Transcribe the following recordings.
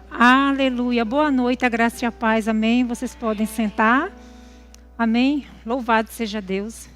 Aleluia. Boa noite, a graça e a paz. Amém. Vocês podem sentar. Amém. Louvado seja Deus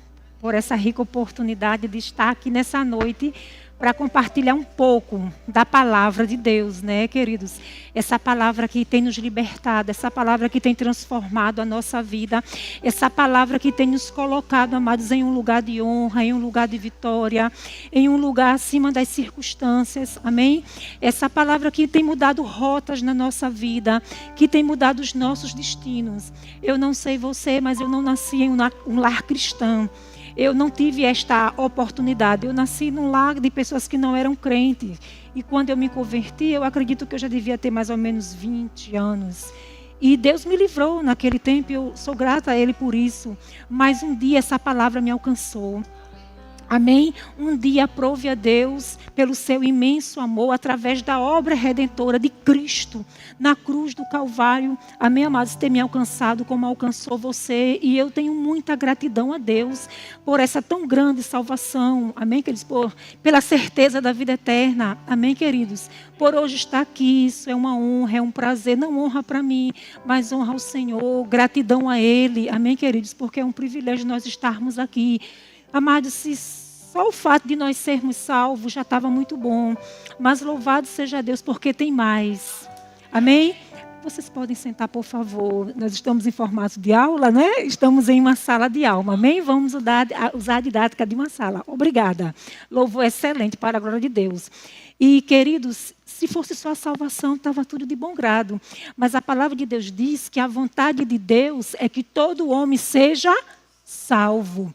por essa rica oportunidade de estar aqui nessa noite para compartilhar um pouco da palavra de Deus, né, queridos? Essa palavra que tem nos libertado, essa palavra que tem transformado a nossa vida, essa palavra que tem nos colocado, amados, em um lugar de honra, em um lugar de vitória, em um lugar acima das circunstâncias, amém? Essa palavra que tem mudado rotas na nossa vida, que tem mudado os nossos destinos. Eu não sei você, mas eu não nasci em um lar cristão. Eu não tive esta oportunidade. Eu nasci num lar de pessoas que não eram crentes. E quando eu me converti, eu acredito que eu já devia ter mais ou menos 20 anos. E Deus me livrou naquele tempo. Eu sou grata a Ele por isso. Mas um dia essa palavra me alcançou. Amém? Um dia aprove a Deus pelo seu imenso amor através da obra redentora de Cristo na cruz do Calvário. Amém, amados? Ter me alcançado como alcançou você. E eu tenho muita gratidão a Deus por essa tão grande salvação. Amém, queridos? Pela certeza da vida eterna. Amém, queridos? Por hoje estar aqui, isso é uma honra, é um prazer. Não honra para mim, mas honra ao Senhor. Gratidão a Ele. Amém, queridos? Porque é um privilégio nós estarmos aqui. Amados, só o fato de nós sermos salvos já estava muito bom. Mas louvado seja Deus, porque tem mais. Amém? Vocês podem sentar, por favor. Nós estamos em formato de aula, né? Estamos em uma sala de aula, amém? Vamos usar a didática de uma sala. Obrigada. Louvor excelente para a glória de Deus. E, queridos, se fosse só a salvação, estava tudo de bom grado. Mas a palavra de Deus diz que a vontade de Deus é que todo homem seja salvo.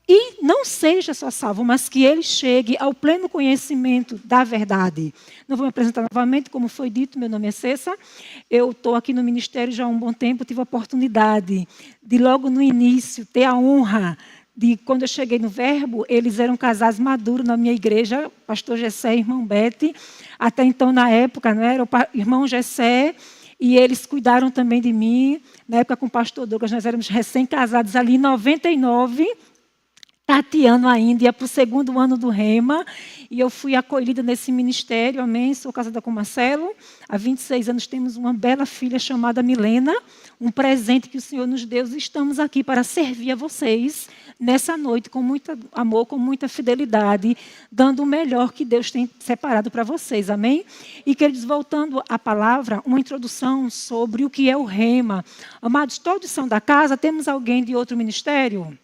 E não seja só salvo, mas que ele chegue ao pleno conhecimento da verdade. Não vou me apresentar novamente, como foi dito, meu nome é Cessa. Eu estou aqui no ministério já há um bom tempo, tive a oportunidade de logo no início ter a honra de, quando eu cheguei no Verbo, eles eram casados maduros na minha igreja, pastor Gessé e irmão Bete. Até então, na época, não era o irmão Gessé, e eles cuidaram também de mim. Na época com o pastor Douglas, nós éramos recém-casados ali em 99, tateando ainda, ia para o 2º ano do Rema, e eu fui acolhida nesse ministério, amém, sou casada com o Marcelo, há 26 anos temos uma bela filha chamada Milena, um presente que o Senhor nos deu, e estamos aqui para servir a vocês nessa noite, com muito amor, com muita fidelidade, dando o melhor que Deus tem separado para vocês, amém? E, queridos, voltando à palavra, uma introdução sobre o que é o Rema. Amados, todos são da casa, temos alguém de outro ministério?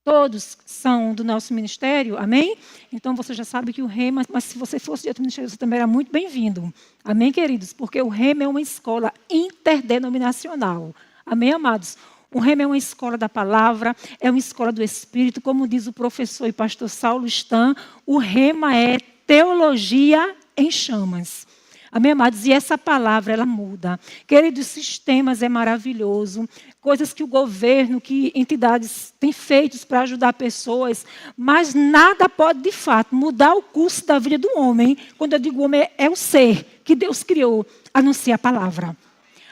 Todos são do nosso ministério, amém? Então você já sabe que o Rema, mas se você fosse de outro ministério, você também era muito bem-vindo. Amém, queridos? Porque o Rema é uma escola interdenominacional. Amém, amados? O Rema é uma escola da palavra, é uma escola do Espírito, como diz o professor e pastor Saulo Stan, o Rema é teologia em chamas. Amém, amados? E essa palavra, ela muda. Queridos, sistemas é maravilhoso. Coisas que o governo, que entidades têm feito para ajudar pessoas. Mas nada pode, de fato, mudar o curso da vida do homem. Quando eu digo homem, é o ser que Deus criou, a não ser a palavra.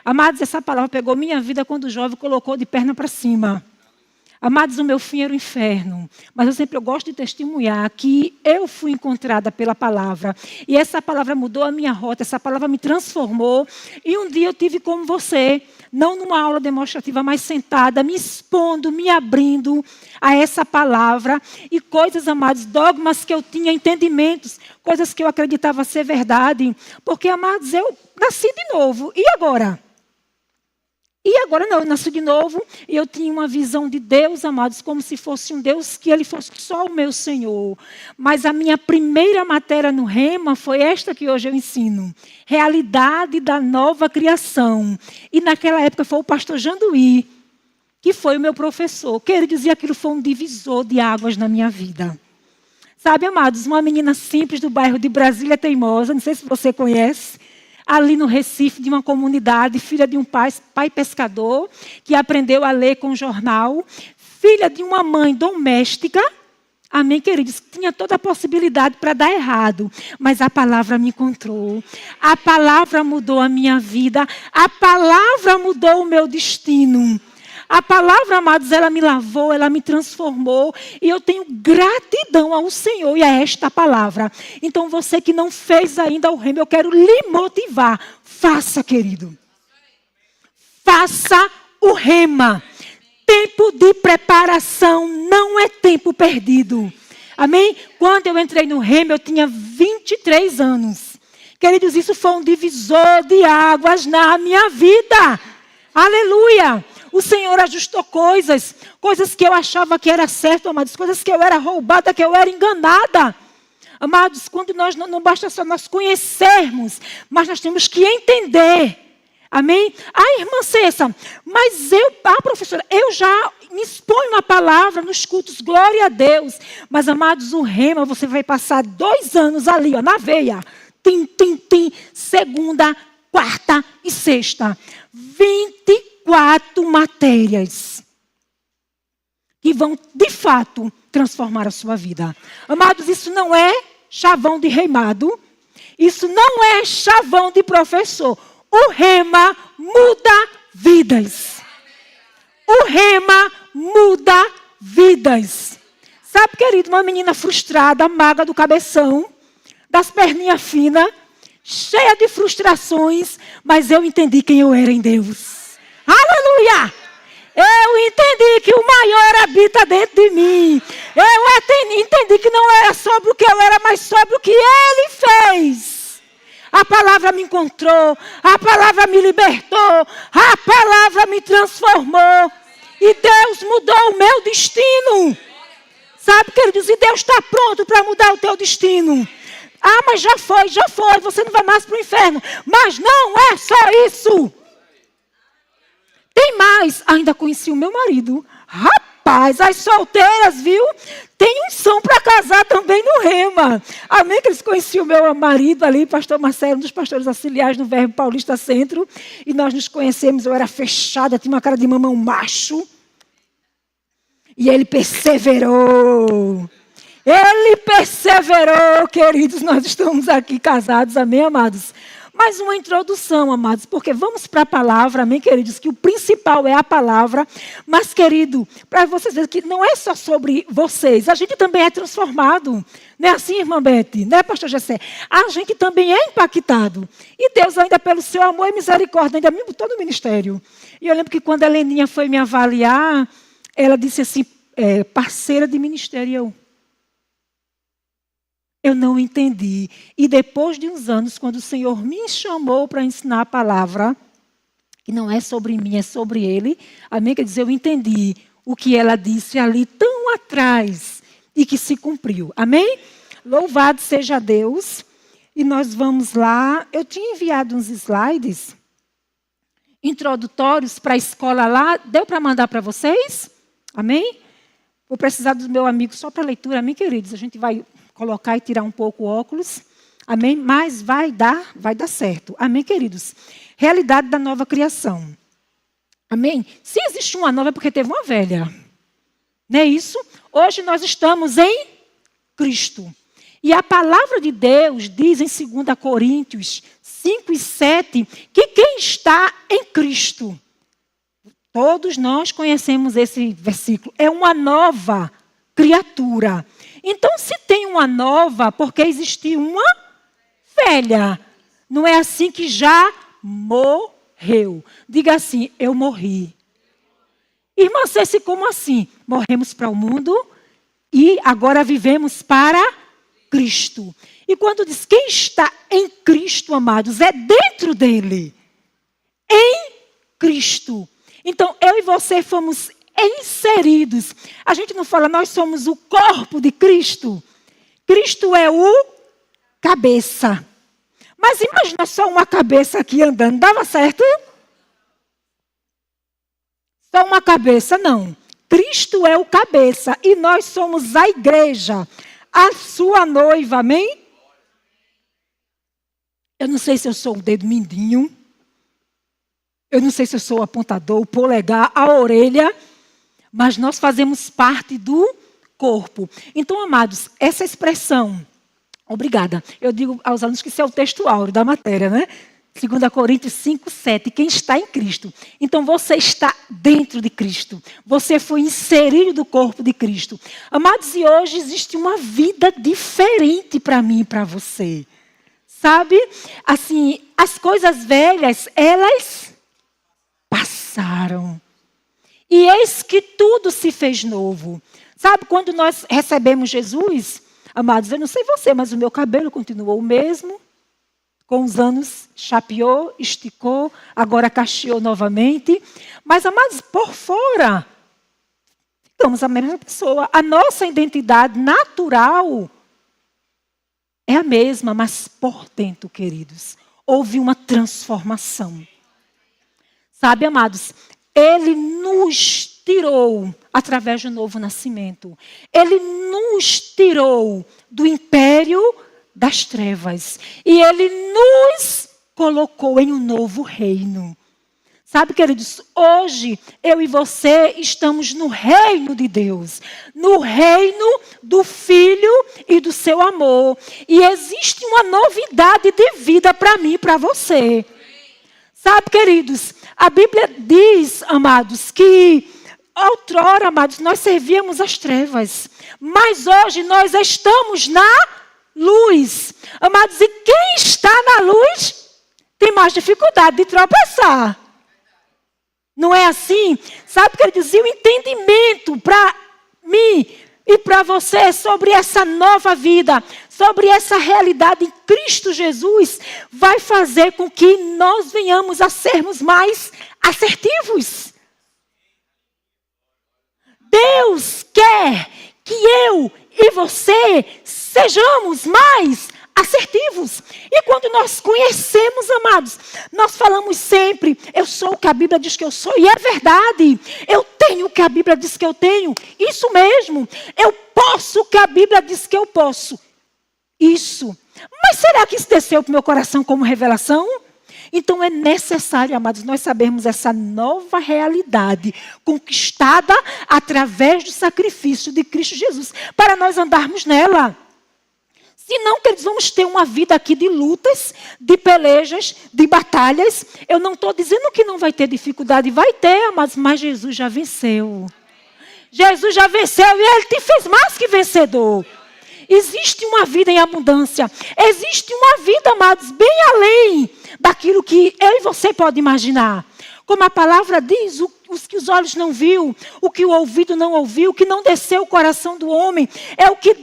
Amados, essa palavra pegou minha vida quando o jovem colocou de perna para cima. Amados, o meu fim era o inferno. Mas eu gosto de testemunhar que eu fui encontrada pela palavra. E essa palavra mudou a minha rota, essa palavra me transformou. E um dia eu tive como você, não numa aula demonstrativa, mas sentada, me expondo, me abrindo a essa palavra. E coisas, amados, dogmas que eu tinha, entendimentos, coisas que eu acreditava ser verdade. Porque, amados, eu nasci de novo. E agora? E agora não, eu nasci de novo e eu tinha uma visão de Deus, amados, como se fosse um Deus, que Ele fosse só o meu Senhor. Mas a minha primeira matéria no Rema foi esta que hoje eu ensino. Realidade da nova criação. E naquela época foi o pastor Janduí, que foi o meu professor. Queridos, e aquilo foi um divisor de águas na minha vida. Sabe, amados, uma menina simples do bairro de Brasília Teimosa, não sei se você conhece, ali no Recife, de uma comunidade, filha de um pai pescador, que aprendeu a ler com jornal, filha de uma mãe doméstica, amém, queridos, tinha toda a possibilidade para dar errado, mas a palavra me encontrou, a palavra mudou a minha vida, a palavra mudou o meu destino. A palavra, amados, ela me lavou, ela me transformou. E eu tenho gratidão ao Senhor e a esta palavra. Então, você que não fez ainda o rema, eu quero lhe motivar. Faça, querido. Faça o rema. Tempo de preparação não é tempo perdido. Amém? Quando eu entrei no rema, eu tinha 23 anos. Queridos, isso foi um divisor de águas na minha vida. Aleluia! O Senhor ajustou coisas que eu achava que era certo, amados, coisas que eu era roubada, que eu era enganada. Amados, quando nós não basta só nós conhecermos, mas nós temos que entender. Amém? Irmã Cessa, mas professora, eu já me exponho uma palavra nos cultos, glória a Deus. Mas, amados, o rema, você vai passar 2 anos ali, na veia. Segunda, quarta e sexta. 24 matérias que vão, de fato, transformar a sua vida. Amados, isso não é chavão de remado. Isso não é chavão de professor. O rema muda vidas. O rema muda vidas. Sabe, querido, uma menina frustrada, magra do cabeção, das perninhas finas, cheia de frustrações, mas eu entendi quem eu era em Deus. Aleluia! Eu entendi que o maior habita dentro de mim. Eu entendi que não era sobre o que eu era, mas sobre o que Ele fez. A palavra me encontrou, a palavra me libertou, a palavra me transformou. E Deus mudou o meu destino. Sabe, queridos, e Deus está pronto para mudar o teu destino. Mas já foi, você não vai mais para o inferno. Mas não é só isso. Tem mais, ainda conheci o meu marido. Rapaz, as solteiras, viu? Tem unção para casar também no rema. Amém? Que eles conheciam o meu marido ali, pastor Marcelo, um dos pastores auxiliares no Verbo Paulista Centro. E nós nos conhecemos, eu era fechada, tinha uma cara de mamão macho. E ele perseverou. Ele perseverou, queridos. Nós estamos aqui casados, amém, amados? Mais uma introdução, amados, porque vamos para a palavra, amém, queridos? Que o principal é a palavra. Mas, querido, para vocês verem que não é só sobre vocês, a gente também é transformado. Não é assim, irmã Beth? Não é, pastor Jessé? A gente também é impactado. E Deus, ainda pelo seu amor e misericórdia, ainda me botou no ministério. E eu lembro que quando a Leninha foi me avaliar, ela disse assim, parceira de ministério. Eu não entendi. E depois de uns anos, quando o Senhor me chamou para ensinar a palavra, que não é sobre mim, é sobre Ele, amém? Quer dizer, eu entendi o que ela disse ali tão atrás e que se cumpriu. Amém? Louvado seja Deus. E nós vamos lá. Eu tinha enviado uns slides introdutórios para a escola lá. Deu para mandar para vocês? Amém? Vou precisar do meu amigo só para leitura. Amém, queridos? A gente vai colocar e tirar um pouco o óculos. Amém? Mas vai dar certo. Amém, queridos? Realidade da nova criação. Amém? Se existe uma nova é porque teve uma velha. Não é isso? Hoje nós estamos em Cristo. E a palavra de Deus diz em 2 Coríntios 5 e 7 que quem está em Cristo, todos nós conhecemos esse versículo, é uma nova criatura. Então, se tem uma nova, porque existiu uma velha. Não é assim que já morreu. Diga assim, eu morri. Irmã Ceci, como assim? Morremos para o mundo e agora vivemos para Cristo. E quando diz quem está em Cristo, amados, é dentro dele. Em Cristo. Então, eu e você fomos inseridos. A gente não fala, nós somos o corpo de Cristo. Cristo é o cabeça. Mas imagina só uma cabeça aqui andando. Dava certo? Só uma cabeça, não. Cristo é o cabeça. E nós somos a igreja. A sua noiva, amém? Eu não sei se eu sou o dedo mindinho. Eu não sei se eu sou o apontador, o polegar, a orelha. Mas nós fazemos parte do corpo. Então, amados, essa expressão, obrigada, eu digo aos alunos que isso é o texto áureo da matéria, né? 2 Coríntios 5, 7. Quem está em Cristo. Então você está dentro de Cristo. Você foi inserido do corpo de Cristo. Amados, e hoje existe uma vida diferente para mim e para você. Sabe? Assim, as coisas velhas, elas passaram. E eis que tudo se fez novo. Sabe, quando nós recebemos Jesus, amados, eu não sei você, mas o meu cabelo continuou o mesmo. Com os anos, chapeou, esticou, agora cacheou novamente. Mas, amados, por fora, ficamos a mesma pessoa. A nossa identidade natural é a mesma, mas por dentro, queridos, houve uma transformação. Sabe, amados, Ele nos tirou através do novo nascimento. Ele nos tirou do império das trevas. E Ele nos colocou em um novo reino. Sabe, queridos, hoje eu e você estamos no reino de Deus. No reino do Filho e do seu amor. E existe uma novidade de vida para mim e para você. Sabe, queridos, a Bíblia diz, amados, que outrora, amados, nós servíamos as trevas. Mas hoje nós estamos na luz. Amados, e quem está na luz tem mais dificuldade de tropeçar. Não é assim? Sabe, queridos, e o entendimento para mim e para você sobre essa nova vida, sobre essa realidade em Cristo Jesus, vai fazer com que nós venhamos a sermos mais assertivos. Deus quer que eu e você sejamos mais assertivos. E quando nós conhecemos, amados, nós falamos sempre, eu sou o que a Bíblia diz que eu sou, e é verdade. Eu tenho o que a Bíblia diz que eu tenho, isso mesmo. Eu posso o que a Bíblia diz que eu posso, isso. Mas será que isso desceu para o meu coração como revelação? Então é necessário, amados, nós sabermos essa nova realidade conquistada através do sacrifício de Cristo Jesus, para nós andarmos nela. Senão, queridos, vamos ter uma vida aqui de lutas, de pelejas, de batalhas. Eu não estou dizendo que não vai ter dificuldade. Vai ter, mas Jesus já venceu. Jesus já venceu e Ele te fez mais que vencedor. Existe uma vida em abundância. Existe uma vida, amados, bem além daquilo que eu e você pode imaginar. Como a palavra diz, os que os olhos não viu, o que o ouvido não ouviu, o que não desceu o coração do homem, é o que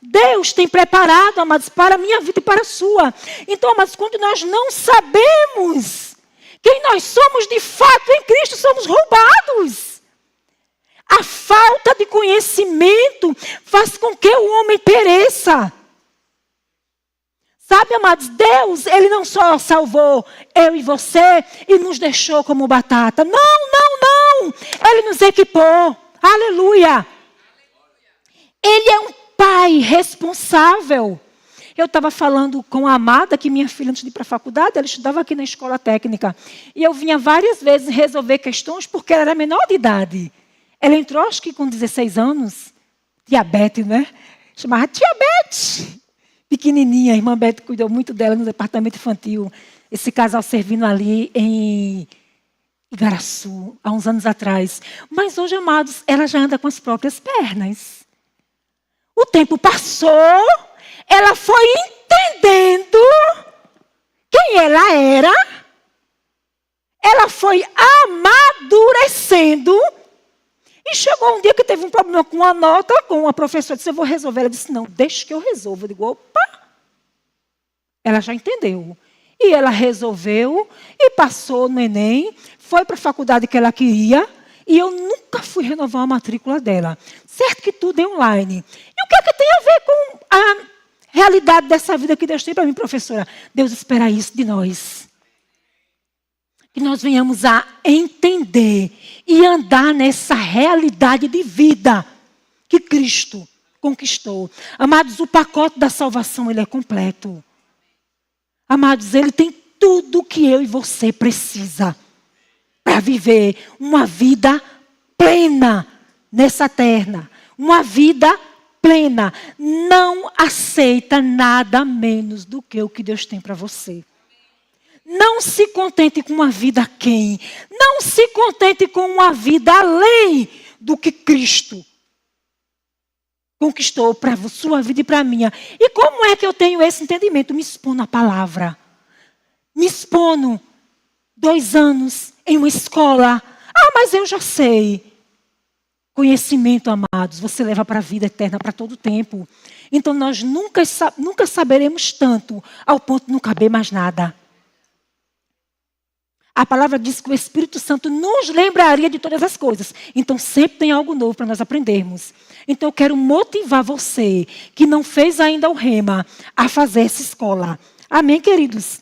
Deus tem preparado, amados, para a minha vida e para a sua. Então, amados, quando nós não sabemos quem nós somos de fato em Cristo, somos roubados. A falta de conhecimento faz com que o homem pereça. Sabe, amados, Deus, Ele não só salvou eu e você e nos deixou como batata. Não. Ele nos equipou. Aleluia. Ele é um pai responsável. Eu estava falando com a Amada, que minha filha, antes de ir para a faculdade, ela estudava aqui na escola técnica. E eu vinha várias vezes resolver questões porque ela era menor de idade. Ela entrou, acho que com 16 anos. Diabetes, né? Chamava Diabetes. Pequenininha, a irmã Beth cuidou muito dela no departamento infantil. Esse casal servindo ali em Igaraçu, há uns anos atrás. Mas hoje, amados, ela já anda com as próprias pernas. O tempo passou, ela foi entendendo quem ela era, ela foi amadurecendo, e chegou um dia que teve um problema com uma nota, com uma professora, disse, eu vou resolver. Ela disse, não, deixa que eu resolvo. Eu digo, opa. Ela já entendeu. E ela resolveu e passou no Enem, foi para a faculdade que ela queria, e eu nunca fui renovar a matrícula dela. Certo que tudo é online. E o que é que tem a ver com a realidade dessa vida que Deus tem para mim, professora? Deus espera isso de nós. Que nós venhamos a entender e andar nessa realidade de vida que Cristo conquistou. Amados, o pacote da salvação, ele é completo. Amados, ele tem tudo que eu e você precisa para viver uma vida plena nessa terra. Uma vida plena. Não aceita nada menos do que o que Deus tem para você. Não se contente com uma vida aquém. Não se contente com uma vida além do que Cristo conquistou para a sua vida e para a minha. E como é que eu tenho esse entendimento? Me expondo à palavra. Me expondo 2 anos em uma escola. Ah, mas eu já sei. Conhecimento, amados, você leva para a vida eterna, para todo o tempo. Então nós nunca saberemos tanto ao ponto de não caber mais nada. A palavra diz que o Espírito Santo nos lembraria de todas as coisas. Então sempre tem algo novo para nós aprendermos. Então eu quero motivar você, que não fez ainda o rema, a fazer essa escola. Amém, queridos?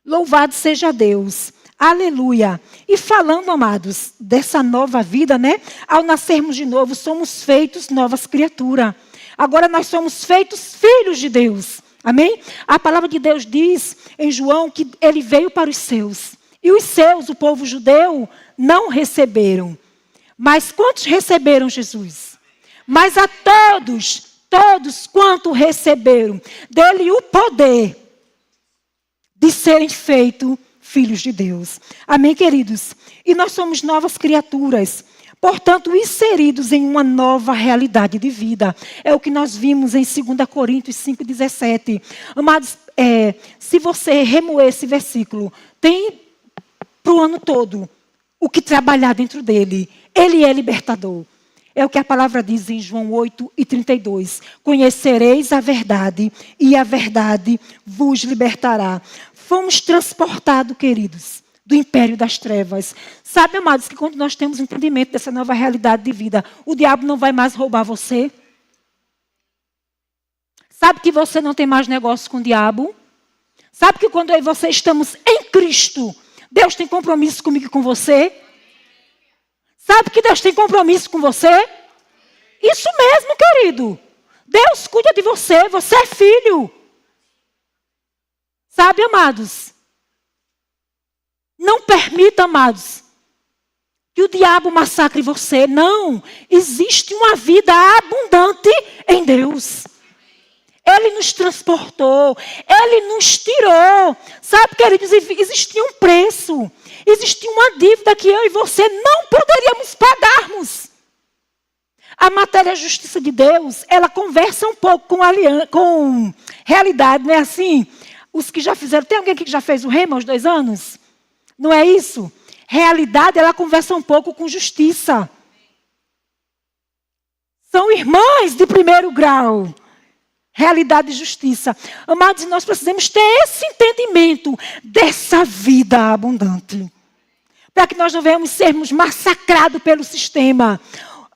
Louvado seja Deus. Aleluia. E falando, amados, dessa nova vida, né? Ao nascermos de novo, somos feitos novas criaturas. Agora nós somos feitos filhos de Deus. Amém? A palavra de Deus diz em João que ele veio para os seus. E os seus, o povo judeu, não receberam. Mas quantos receberam Jesus? Mas a todos quanto receberam, dele o poder de serem feitos filhos de Deus. Amém, queridos? E nós somos novas criaturas. Portanto, inseridos em uma nova realidade de vida. É o que nós vimos em 2 Coríntios 5,17. Amados, se você remoer esse versículo, tem para o ano todo o que trabalhar dentro dele. Ele é libertador. É o que a palavra diz em João 8:32. Conhecereis a verdade e a verdade vos libertará. Fomos transportados, queridos, do império das trevas. Sabe, amados, que quando nós temos entendimento dessa nova realidade de vida, o diabo não vai mais roubar você. Sabe que você não tem mais negócio com o diabo? Sabe que quando eu e você estamos em Cristo, Deus tem compromisso comigo e com você? Sabe que Deus tem compromisso com você? Isso mesmo, querido. Deus cuida de você, você é filho. Sabe, amados? Não permita, amados, que o diabo massacre você. Não. Existe uma vida abundante em Deus. Ele nos transportou. Ele nos tirou. Sabe, queridos, existia um preço. Existia uma dívida que eu e você não poderíamos pagarmos. A matéria justiça de Deus, ela conversa um pouco com realidade, não é assim? Os que já fizeram, tem alguém aqui que já fez o rema aos 2 anos? Não é isso? Realidade, ela conversa um pouco com justiça. São irmãs de primeiro grau. Realidade e justiça. Amados, nós precisamos ter esse entendimento dessa vida abundante. Para que nós não venhamos sermos massacrados pelo sistema.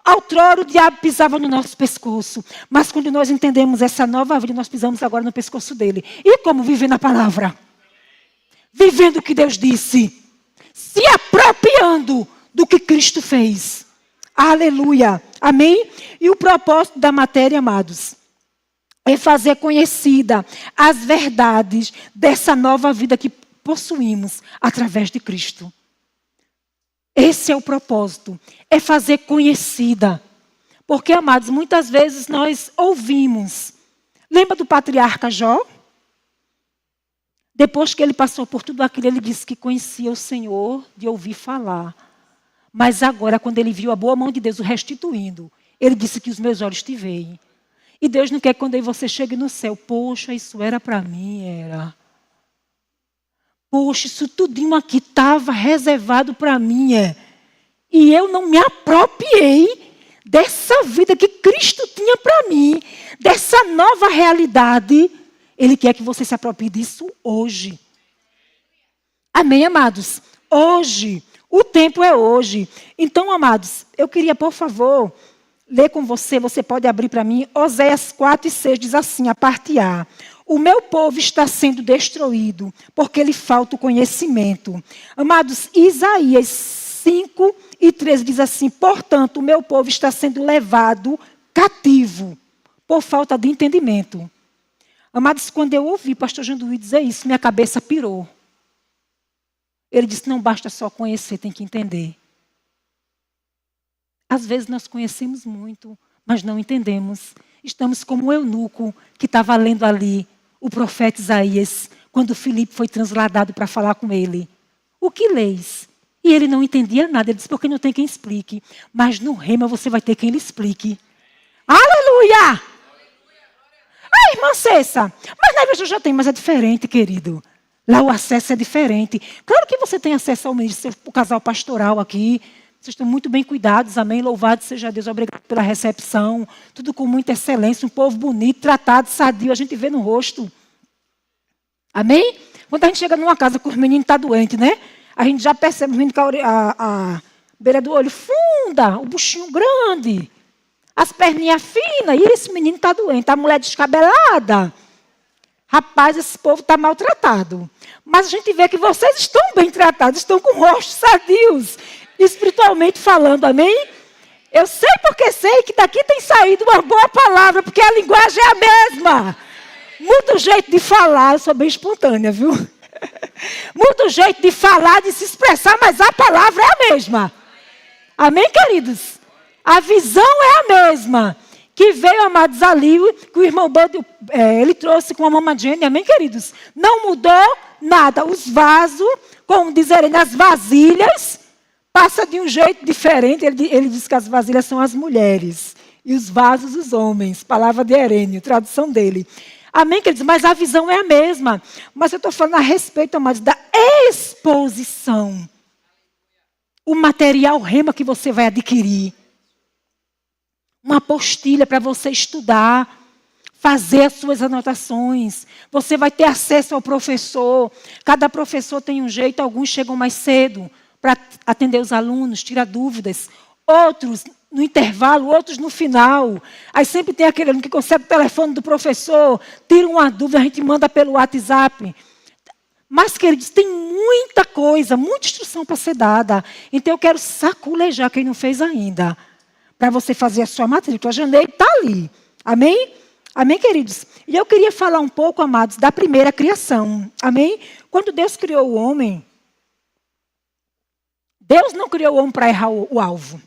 Outrora o diabo pisava no nosso pescoço. Mas quando nós entendemos essa nova vida, nós pisamos agora no pescoço dele. E como viver na palavra? Vivendo o que Deus disse. Se apropriando do que Cristo fez. Aleluia. Amém? E o propósito da matéria, amados, é fazer conhecida as verdades dessa nova vida que possuímos através de Cristo. Esse é o propósito, é fazer conhecida. Porque, amados, muitas vezes nós ouvimos. Lembra do patriarca Jó? Depois que ele passou por tudo aquilo, ele disse que conhecia o Senhor de ouvir falar. Mas agora, quando ele viu a boa mão de Deus o restituindo, ele disse que os meus olhos te veem. E Deus não quer que quando você chegue no céu, poxa, isso era para mim, era. Poxa, isso tudinho aqui estava reservado para mim, E eu não me apropriei dessa vida que Cristo tinha para mim, dessa nova realidade. Ele quer que você se aproprie disso hoje. Amém, amados? Hoje. O tempo é hoje. Então, amados, eu queria, por favor, ler com você. Você pode abrir para mim. Oséias 4:6 diz assim, a parte A. O meu povo está sendo destruído, porque lhe falta o conhecimento. Amados, Isaías 5:13 diz assim, portanto, o meu povo está sendo levado cativo, por falta de entendimento. Amados, quando eu ouvi o pastor Janduí dizer isso, minha cabeça pirou. Ele disse, não basta só conhecer, tem que entender. Às vezes nós conhecemos muito, mas não entendemos. Estamos como um eunuco que estava lendo ali o profeta Isaías, quando Filipe foi transladado para falar com ele. O que leis? E ele não entendia nada. Ele disse, porque não tem quem explique. Mas no rema você vai ter quem lhe explique. Aleluia! Ah, irmã Cessa, mas na igreja já tem, mas é diferente, querido. Lá o acesso é diferente. Claro que você tem acesso ao ministro, o casal pastoral aqui. Vocês estão muito bem cuidados, amém? Louvado seja Deus, obrigado pela recepção. Tudo com muita excelência, um povo bonito, tratado, sadio, a gente vê no rosto. Amém? Quando a gente chega numa casa que o menino está doente, né? A gente já percebe o menino com a beira do olho funda, o buchinho grande, as perninhas finas, e esse menino está doente, a mulher descabelada. Rapaz, esse povo está maltratado. Mas a gente vê que vocês estão bem tratados, estão com rostos sadios, espiritualmente falando, amém? Eu sei porque sei que daqui tem saído uma boa palavra, porque a linguagem é a mesma. Muda o jeito de falar, eu sou bem espontânea, viu? Muda o jeito de falar, de se expressar, mas a palavra é a mesma. Amém, queridos? A visão é a mesma. Que veio, amados, ali, que o irmão Bud, ele trouxe com a Mama Jenny, amém, queridos? Não mudou nada. Os vasos, como dizerem, nas vasilhas, passa de um jeito diferente. Ele diz que as vasilhas são as mulheres e os vasos os homens. Palavra de Herênio, tradução dele. Amém, queridos? Mas a visão é a mesma. Mas eu estou falando a respeito, amados, da exposição. O material rema que você vai adquirir. Uma apostila para você estudar, fazer as suas anotações. Você vai ter acesso ao professor. Cada professor tem um jeito, alguns chegam mais cedo para atender os alunos, tirar dúvidas. Outros no intervalo, outros no final. Aí sempre tem aquele aluno que consegue o telefone do professor, tira uma dúvida, a gente manda pelo WhatsApp. Mas, queridos, tem muita coisa, muita instrução para ser dada. Então eu quero saculejar quem não fez ainda. Para você fazer a sua matrícula. Janeiro está ali. Amém? Amém, queridos? E eu queria falar um pouco, amados, da primeira criação. Amém? Quando Deus criou o homem, Deus não criou o homem para errar o alvo.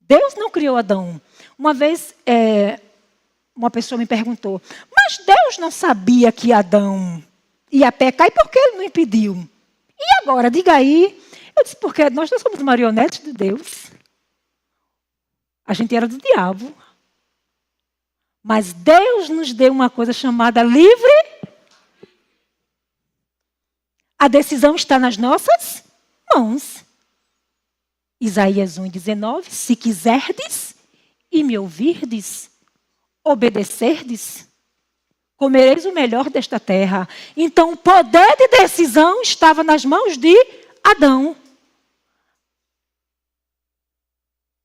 Deus não criou Adão. Uma vez, uma pessoa me perguntou, mas Deus não sabia que Adão ia pecar, e por que ele não impediu? E agora, diga aí. Eu disse, porque nós não somos marionetes de Deus. A gente era do diabo. Mas Deus nos deu uma coisa chamada livre. A decisão está nas nossas mãos. Isaías 1:19. Se quiserdes e me ouvirdes, obedecerdes, comereis o melhor desta terra. Então o poder de decisão estava nas mãos de Adão.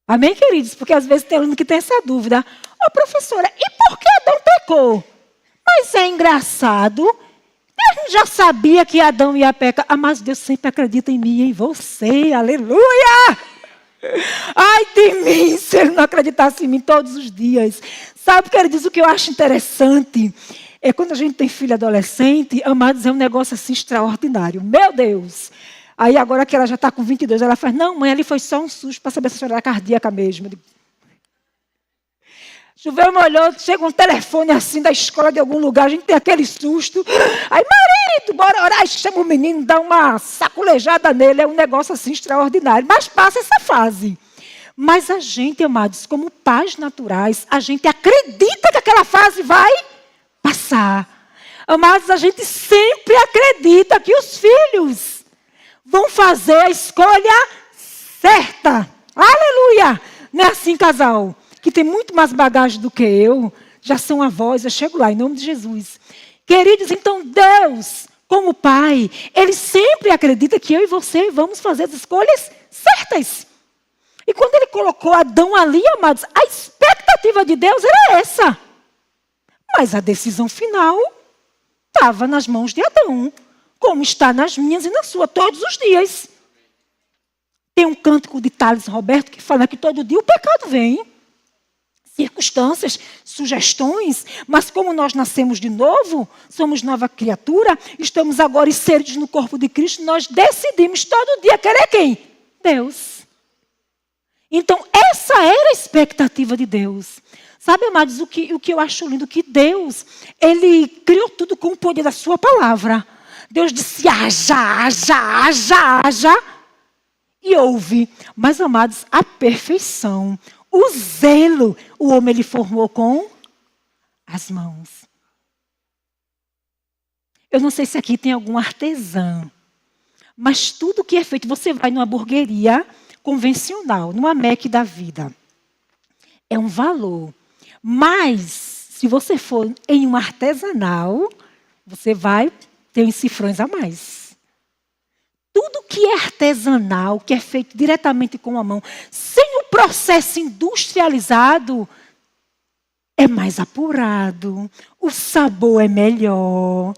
Amém, queridos? Porque às vezes tem aluno que tem essa dúvida. Ô, professora, e por que Adão pecou? Mas é engraçado. Deus já sabia que Adão ia pecar. Ah, mas Deus sempre acredita em mim e em você. Aleluia! Ai de mim, se ele não acreditasse em mim todos os dias. Sabe, queridos, o que eu acho interessante é quando a gente tem filho adolescente, amados, é um negócio assim extraordinário. Meu Deus! Aí agora que ela já está com 22, ela faz, não, mãe, ali foi só um susto para saber se a senhora era cardíaca mesmo. Eu digo, choveu, molhou, chega um telefone assim da escola de algum lugar, a gente tem aquele susto. Aí, marido, bora orar, chama o menino, dá uma saculejada nele, é um negócio assim extraordinário. Mas passa essa fase. Mas a gente, amados, como pais naturais, a gente acredita que aquela fase vai passar. Amados, a gente sempre acredita que os filhos vão fazer a escolha certa. Aleluia! Não é assim, casal? Que tem muito mais bagagem do que eu. Já são avós, eu chego lá, em nome de Jesus. Queridos, então Deus, como Pai, Ele sempre acredita que eu e você vamos fazer as escolhas certas. E quando Ele colocou Adão ali, amados, a expectativa de Deus era essa. Mas a decisão final estava nas mãos de Adão. Como está nas minhas e na sua, todos os dias. Tem um cântico de Thales Roberto que fala que todo dia o pecado vem. Circunstâncias, sugestões, mas como nós nascemos de novo, somos nova criatura, estamos agora inseridos no corpo de Cristo, nós decidimos todo dia querer quem? Deus. Então, essa era a expectativa de Deus. Sabe, amados, o que eu acho lindo? Que Deus, Ele criou tudo com o poder da sua palavra. Deus disse, haja, haja, haja, haja. E houve. Mas, amados, a perfeição, o zelo, o homem ele formou com as mãos. Eu não sei se aqui tem algum artesão. Mas tudo que é feito, você vai numa hamburgueria convencional, numa Mac da vida. É um valor. Mas, se você for em um artesanal, você vai ter uns cifrões a mais. Tudo que é artesanal, que é feito diretamente com a mão, sem o processo industrializado, é mais apurado, o sabor é melhor,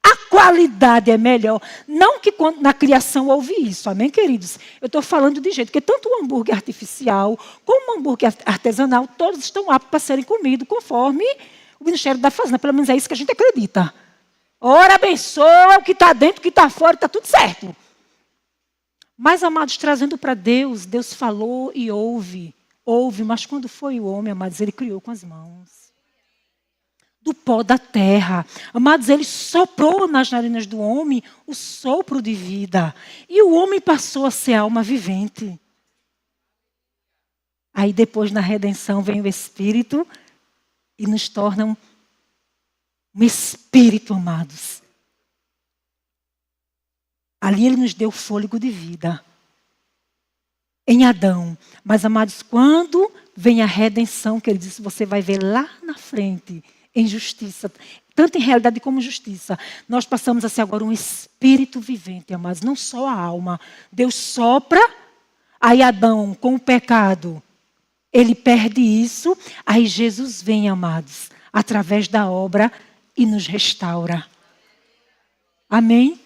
a qualidade é melhor. Não que na criação houve isso, amém, queridos? Eu estou falando de jeito que tanto o hambúrguer artificial como o hambúrguer artesanal, todos estão aptos para serem comidos conforme o Ministério da Fazenda. Pelo menos é isso que a gente acredita. Ora, abençoa o que está dentro, o que está fora, está tudo certo. Mas, amados, trazendo para Deus, Deus falou e ouve. Ouve, mas quando foi o homem, amados, ele criou com as mãos. Do pó da terra. Amados, ele soprou nas narinas do homem o sopro de vida. E o homem passou a ser alma vivente. Aí depois, na redenção, vem o Espírito e nos torna um espírito, amados. Ali ele nos deu fôlego de vida. Em Adão. Mas, amados, quando vem a redenção, que ele disse, você vai ver lá na frente, em justiça, tanto em realidade como justiça. Nós passamos a ser agora um espírito vivente, amados, não só a alma. Deus sopra, aí Adão, com o pecado, ele perde isso, aí Jesus vem, amados, através da obra e nos restaura. Amém?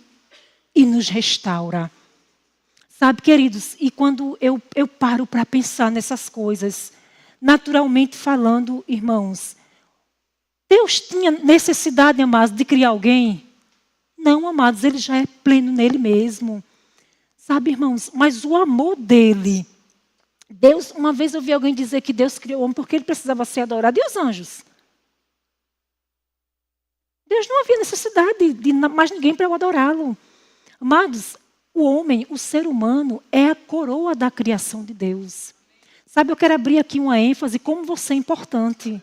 E nos restaura. Sabe, queridos, e quando eu paro para pensar nessas coisas, naturalmente falando, irmãos, Deus tinha necessidade, amados, de criar alguém? Não, amados, ele já é pleno nele mesmo. Sabe, irmãos, mas o amor dele, Deus, uma vez eu vi alguém dizer que Deus criou o homem porque ele precisava ser adorado. E os anjos? Deus não havia necessidade de mais ninguém para eu adorá-lo. Amados, o homem, o ser humano, é a coroa da criação de Deus. Sabe, eu quero abrir aqui uma ênfase, como você é importante.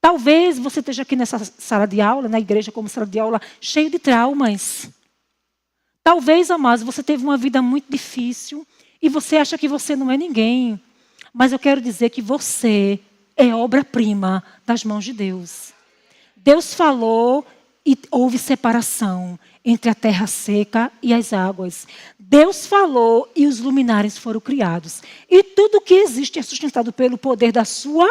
Talvez você esteja aqui nessa sala de aula, na igreja como sala de aula, cheio de traumas. Talvez, amados, você teve uma vida muito difícil e você acha que você não é ninguém. Mas eu quero dizer que você é obra-prima das mãos de Deus. Deus falou e houve separação entre a terra seca e as águas. Deus falou e os luminares foram criados. E tudo que existe é sustentado pelo poder da sua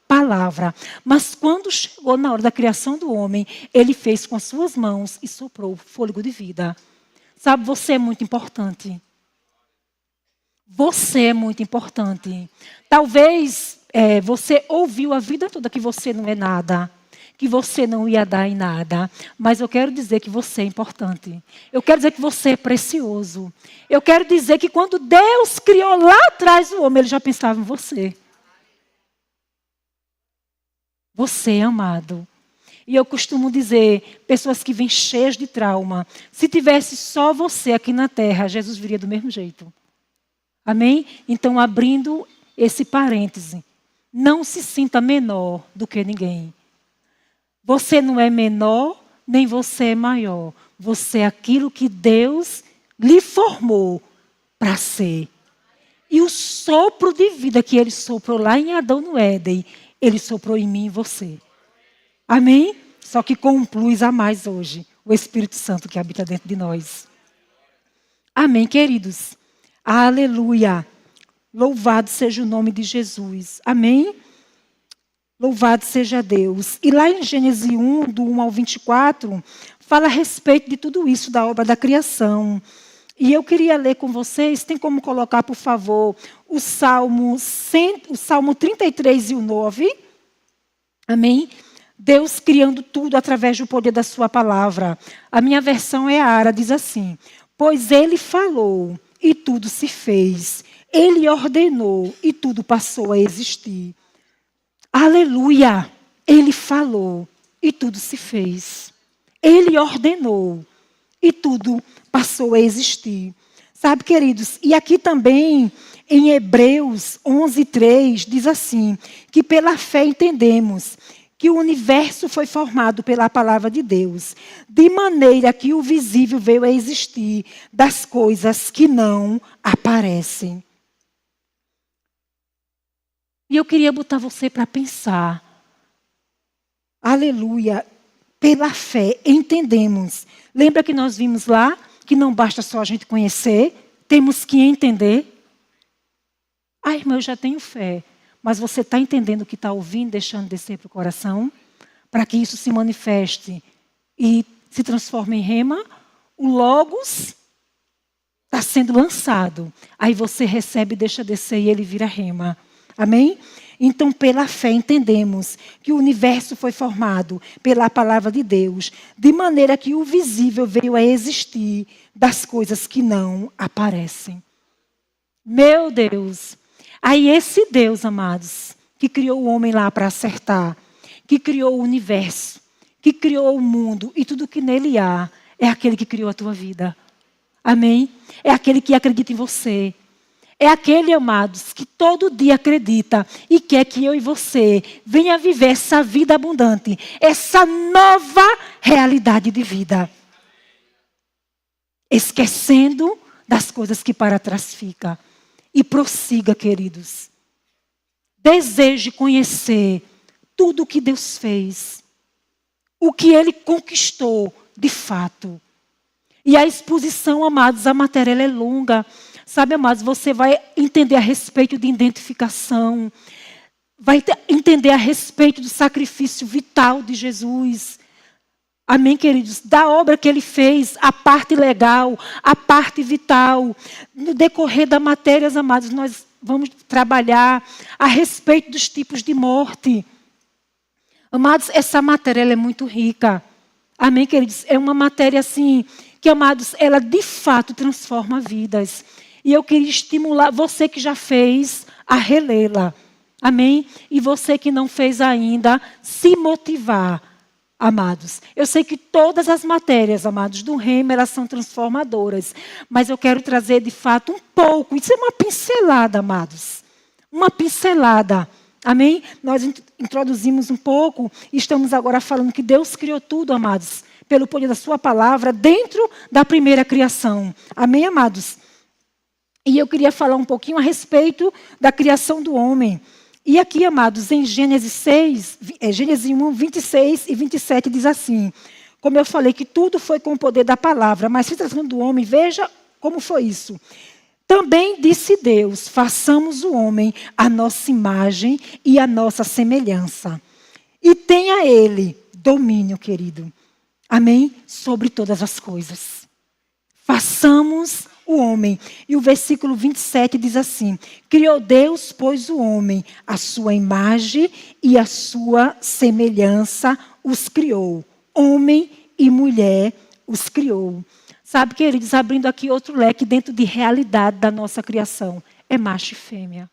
palavra. Mas quando chegou na hora da criação do homem, ele fez com as suas mãos e soprou fôlego de vida. Sabe, você é muito importante. Você é muito importante. Talvez você ouviu a vida toda que você não é nada, que você não ia dar em nada. Mas eu quero dizer que você é importante. Eu quero dizer que você é precioso. Eu quero dizer que quando Deus criou lá atrás o homem, ele já pensava em você. Você é amado. E eu costumo dizer, pessoas que vêm cheias de trauma, se tivesse só você aqui na terra, Jesus viria do mesmo jeito. Amém? Então, abrindo esse parêntese, não se sinta menor do que ninguém. Você não é menor, nem você é maior. Você é aquilo que Deus lhe formou para ser. E o sopro de vida que Ele soprou lá em Adão no Éden, Ele soprou em mim e você. Amém? Só que com um plus a mais hoje. O Espírito Santo que habita dentro de nós. Amém, queridos? Aleluia. Louvado seja o nome de Jesus. Amém? Louvado seja Deus. E lá em Gênesis 1, do 1 ao 24, fala a respeito de tudo isso, da obra da criação. E eu queria ler com vocês, tem como colocar, por favor, o Salmo 33 e o 9. Amém? Deus criando tudo através do poder da sua palavra. A minha versão é a Ara, diz assim: pois ele falou e tudo se fez. Ele ordenou e tudo passou a existir. Aleluia! Ele falou e tudo se fez. Ele ordenou e tudo passou a existir. Sabe, queridos, e aqui também em Hebreus 11:3 diz assim, que pela fé entendemos que o universo foi formado pela palavra de Deus, de maneira que o visível veio a existir das coisas que não aparecem. E eu queria botar você para pensar. Aleluia. Pela fé entendemos. Lembra que nós vimos lá que não basta só a gente conhecer, temos que entender. Ah, irmã, eu já tenho fé. Mas você está entendendo o que está ouvindo, deixando descer para o coração? Para que isso se manifeste e se transforme em rema? O Logos está sendo lançado. Aí você recebe, deixa descer e ele vira rema. Amém? Então, pela fé, entendemos que o universo foi formado pela palavra de Deus, de maneira que o visível veio a existir das coisas que não aparecem. Meu Deus! Aí esse Deus, amados, que criou o homem lá para acertar, que criou o universo, que criou o mundo e tudo que nele há, é aquele que criou a tua vida. Amém? É aquele que acredita em você. É aquele, amados, que todo dia acredita e quer que eu e você venha viver essa vida abundante, essa nova realidade de vida. Esquecendo das coisas que para trás ficam. E prossiga, queridos. Deseje conhecer tudo o que Deus fez. O que Ele conquistou de fato. E a exposição, amados, a matéria ela é longa. Sabe, amados, você vai entender a respeito de identificação. Vai entender a respeito do sacrifício vital de Jesus. Amém, queridos? Da obra que Ele fez, a parte legal, a parte vital. No decorrer da matéria, amados, nós vamos trabalhar a respeito dos tipos de morte. Amados, essa matéria ela é muito rica. Amém, queridos? É uma matéria assim, que, amados, ela de fato transforma vidas. E eu queria estimular você que já fez a relê-la. Amém? E você que não fez ainda, se motivar. Amados, eu sei que todas as matérias, amados, do reino, elas são transformadoras. Mas eu quero trazer, de fato, um pouco. Isso é uma pincelada, amados. Uma pincelada. Amém? Nós introduzimos um pouco e estamos agora falando que Deus criou tudo, amados, pelo poder da sua palavra, dentro da primeira criação. Amém, amados? E eu queria falar um pouquinho a respeito da criação do homem. E aqui, amados, em Gênesis 1, 26 e 27 diz assim, como eu falei, que tudo foi com o poder da palavra, mas se tratando do homem, veja como foi isso. Também disse Deus, façamos o homem a nossa imagem e a nossa semelhança. E tenha ele domínio, querido. Amém? Sobre todas as coisas. Façamos o homem. E o versículo 27 diz assim, criou Deus, pois o homem, a sua imagem e a sua semelhança os criou. Homem e mulher os criou. Sabe, queridos, abrindo aqui outro leque dentro de realidade da nossa criação. É macho e fêmea.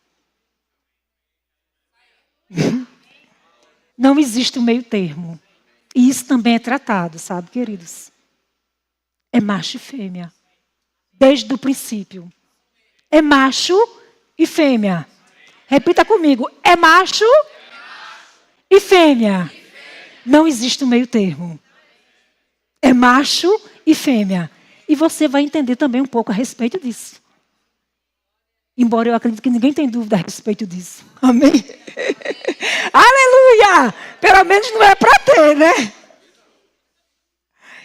Não existe um meio termo. E isso também é tratado, sabe, queridos? É macho e fêmea. Desde o princípio. É macho e fêmea. Repita comigo. É macho e fêmea. Não existe um meio termo. É macho e fêmea. E você vai entender também um pouco a respeito disso. Embora eu acredite que ninguém tem dúvida a respeito disso. Amém? Aleluia! Pelo menos não é para ter, né?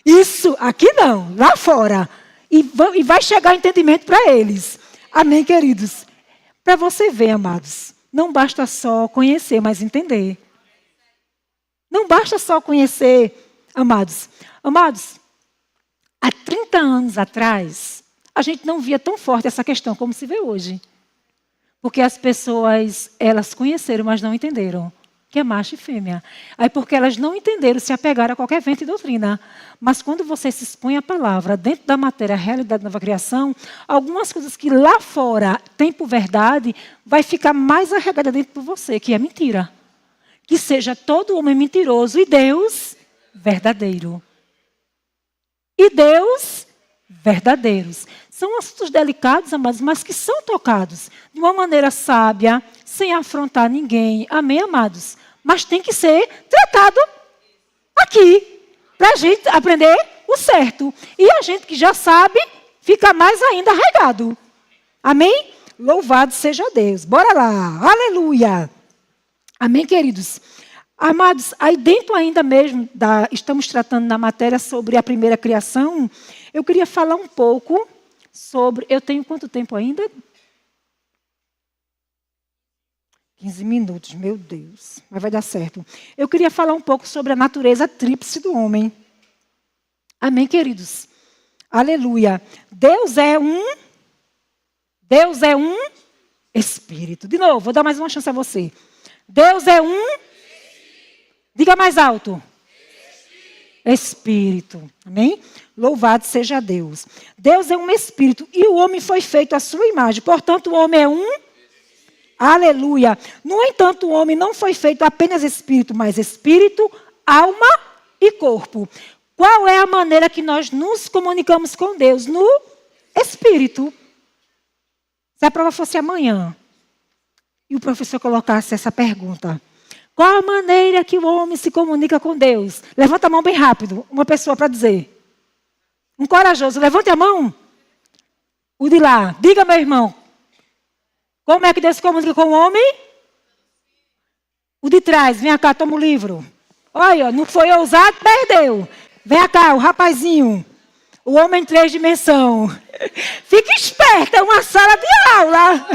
Isso, aqui não, lá fora. E vai chegar entendimento para eles. Amém, queridos? Para você ver, amados, não basta só conhecer, mas entender. Não basta só conhecer, amados. Amados, há 30 anos atrás, a gente não via tão forte essa questão como se vê hoje. Porque as pessoas, elas conheceram, mas não entenderam. Que é macho e fêmea. Aí porque elas não entenderam, se apegaram a qualquer vento e doutrina. Mas quando você se expõe à palavra, dentro da matéria, a realidade da nova criação, algumas coisas que lá fora tem por verdade, vai ficar mais arregada dentro por você, que é mentira. que seja todo homem mentiroso e Deus verdadeiro. E Deus verdadeiros. São assuntos delicados, amados, mas que são tocados de uma maneira sábia, sem afrontar ninguém. Amém, amados? Mas tem que ser tratado aqui, para a gente aprender o certo. E a gente que já sabe, fica mais ainda arraigado. Amém? Louvado seja Deus. Bora lá. Aleluia. Amém, queridos? Amados, aí dentro ainda mesmo, estamos tratando na matéria sobre a primeira criação, eu queria falar um pouco sobre... Eu tenho quanto tempo ainda? 15 minutos, meu Deus. Mas vai dar certo. Eu queria falar um pouco sobre a natureza tríplice do homem. Amém, queridos? Aleluia. Deus é um Espírito. De novo, vou dar mais uma chance a você. Deus é um... Diga mais alto. Espírito. Amém? Louvado seja Deus. Deus é um Espírito e o homem foi feito à sua imagem. Portanto, o homem é um... Aleluia. No entanto, o homem não foi feito apenas Espírito, mas Espírito, alma e corpo. Qual é a maneira que nós nos comunicamos com Deus? No Espírito. Se a prova fosse amanhã e o professor colocasse essa pergunta: qual a maneira que o homem se comunica com Deus? Levanta a mão bem rápido, uma pessoa para dizer. Um corajoso, levante a mão. O de lá, diga, meu irmão. Como é que Deus se comunica com o homem? O de trás, vem cá, toma o livro. Olha, não foi ousado, perdeu. Vem cá, o rapazinho. O homem em 3 dimensões. Fique esperto, é uma sala de aula.